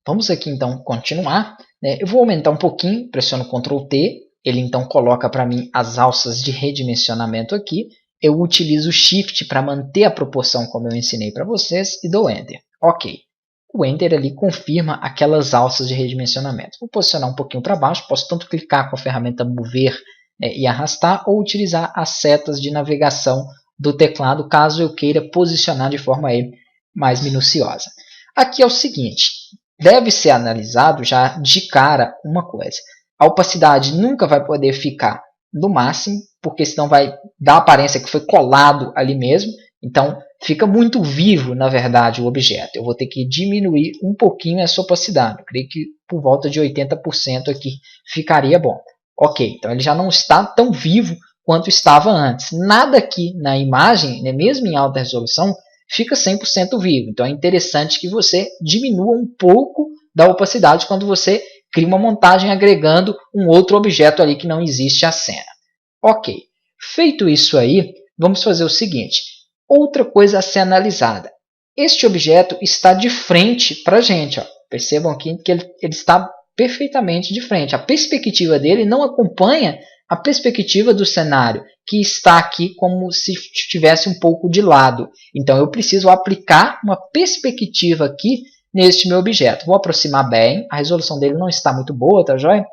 Vamos aqui então continuar, né? Eu vou aumentar um pouquinho, pressiono Ctrl T, ele então coloca para mim as alças de redimensionamento aqui. Eu utilizo o Shift para manter a proporção como eu ensinei para vocês e dou Enter. Ok. O Enter ali confirma aquelas alças de redimensionamento. Vou posicionar um pouquinho para baixo, posso tanto clicar com a ferramenta Mover e arrastar, ou utilizar as setas de navegação do teclado, caso eu queira posicionar de forma aí mais minuciosa. Aqui é o seguinte, deve ser analisado já de cara uma coisa. A opacidade nunca vai poder ficar no máximo, porque senão vai dar a aparência que foi colado ali mesmo. Então, fica muito vivo, na verdade, o objeto. Eu vou ter que diminuir um pouquinho essa opacidade. Eu creio que por volta de 80% aqui ficaria bom. Ok, então ele já não está tão vivo quanto estava antes. Nada aqui na imagem, né, mesmo em alta resolução, fica 100% vivo. Então é interessante que você diminua um pouco da opacidade quando você cria uma montagem agregando um outro objeto ali que não existe à cena. Ok, feito isso aí, vamos fazer o seguinte. Outra coisa a ser analisada. Este objeto está de frente para a gente. Ó. Percebam aqui que ele está perfeitamente de frente. A perspectiva dele não acompanha a perspectiva do cenário, que está aqui como se estivesse um pouco de lado. Então, eu preciso aplicar uma perspectiva aqui neste meu objeto. Vou aproximar bem, a resolução dele não está muito boa, tá joia?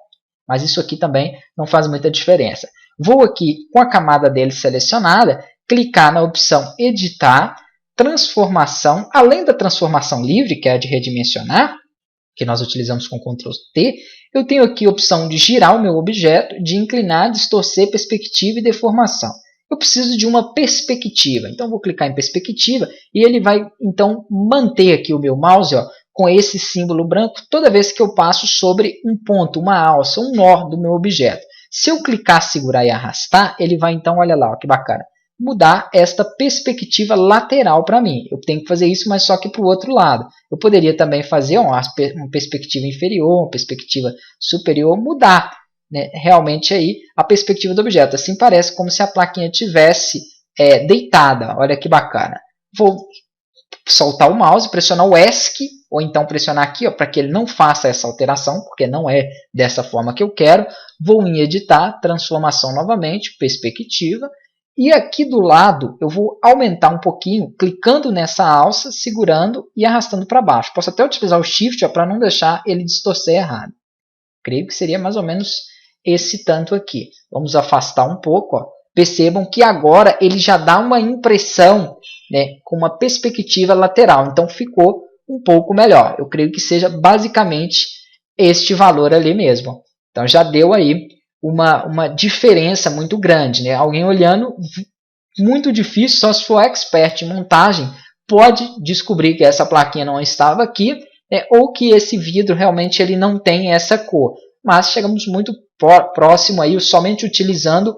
Mas isso aqui também não faz muita diferença. Vou aqui, com a camada dele selecionada, clicar na opção Editar, Transformação. Além da transformação livre, que é a de redimensionar, que nós utilizamos com Ctrl T, eu tenho aqui a opção de girar o meu objeto, de inclinar, distorcer, perspectiva e deformação. Eu preciso de uma perspectiva, então vou clicar em perspectiva e ele vai então manter aqui o meu mouse com esse símbolo branco toda vez que eu passo sobre um ponto, uma alça, um nó do meu objeto. Se eu clicar, segurar e arrastar, ele vai então, olha lá, que bacana, mudar esta perspectiva lateral para mim. Eu tenho que fazer isso, mas só que para o outro lado. Eu poderia também fazer uma perspectiva inferior, uma perspectiva superior, mudar, né, realmente aí a perspectiva do objeto. Assim parece como se a plaquinha tivesse deitada. Olha que bacana. Vou soltar o mouse, pressionar o ESC, ou então pressionar aqui para que ele não faça essa alteração, porque não é dessa forma que eu quero. Vou em editar, transformação novamente, perspectiva. E aqui do lado eu vou aumentar um pouquinho, clicando nessa alça, segurando e arrastando para baixo. Posso até utilizar o Shift para não deixar ele distorcer errado. Creio que seria mais ou menos esse tanto aqui. Vamos afastar um pouco. Ó. Percebam que agora ele já dá uma impressão, né, com uma perspectiva lateral. Então ficou um pouco melhor. Eu creio que seja basicamente este valor ali mesmo. Então já deu aí uma diferença muito grande. Né? Alguém olhando, muito difícil, só se for expert em montagem, pode descobrir que essa plaquinha não estava aqui, né? Ou que esse vidro realmente ele não tem essa cor. Mas chegamos muito próximo aí, somente utilizando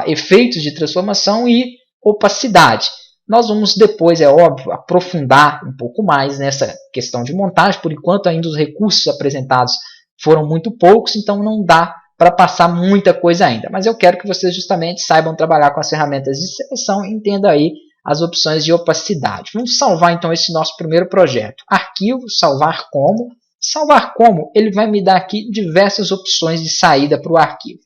efeitos de transformação e opacidade. Nós vamos depois, é óbvio, aprofundar um pouco mais nessa questão de montagem. Por enquanto, ainda os recursos apresentados foram muito poucos, então não dá para passar muita coisa ainda. Mas eu quero que vocês justamente saibam trabalhar com as ferramentas de seleção e entendam aí as opções de opacidade. Vamos salvar então esse nosso primeiro projeto. Arquivo, salvar como. Salvar como, ele vai me dar aqui diversas opções de saída para o arquivo.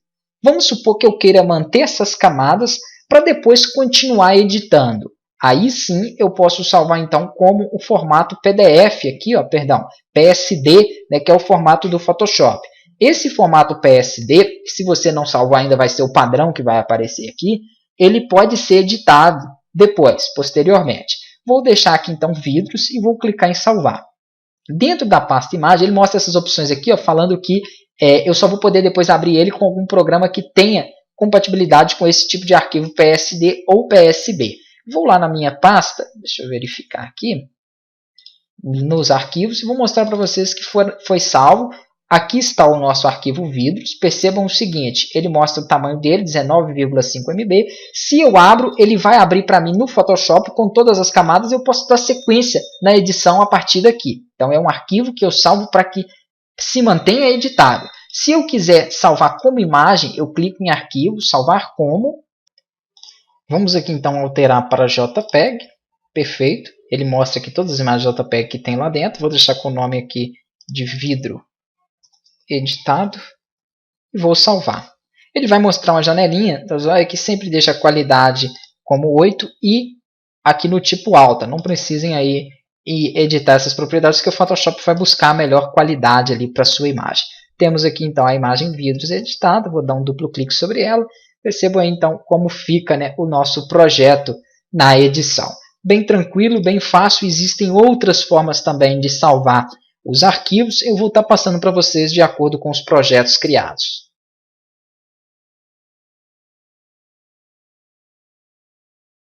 Vamos supor que eu queira manter essas camadas para depois continuar editando. Aí sim eu posso salvar então como o formato PDF aqui, PSD, né, que é o formato do Photoshop. Esse formato PSD, se você não salvar ainda vai ser o padrão que vai aparecer aqui, ele pode ser editado depois, posteriormente. Vou deixar aqui então vidros e vou clicar em salvar. Dentro da pasta imagem ele mostra essas opções aqui, falando que eu só vou poder depois abrir ele com algum programa que tenha compatibilidade com esse tipo de arquivo PSD ou PSB. Vou lá na minha pasta, deixa eu verificar aqui, nos arquivos, e vou mostrar para vocês que foi salvo. Aqui está o nosso arquivo vidros. Percebam o seguinte, ele mostra o tamanho dele, 19,5 MB. Se eu abro, ele vai abrir para mim no Photoshop com todas as camadas. Eu posso dar sequência na edição a partir daqui. Então é um arquivo que eu salvo para que se mantenha editável. Se eu quiser salvar como imagem, eu clico em arquivo, salvar como. Vamos aqui então alterar para JPEG. Perfeito. Ele mostra aqui todas as imagens JPEG que tem lá dentro. Vou deixar com o nome aqui de vidro editado e vou salvar. Ele vai mostrar uma janelinha da Zoya que sempre deixa a qualidade como 8 e aqui no tipo alta. Não precisem aí editar essas propriedades que o Photoshop vai buscar a melhor qualidade ali para a sua imagem. Temos aqui então a imagem vidros editada, vou dar um duplo clique sobre ela. Percebam aí então como fica, né, o nosso projeto na edição. Bem tranquilo, bem fácil, existem outras formas também de salvar os arquivos. Eu vou estar passando para vocês de acordo com os projetos criados.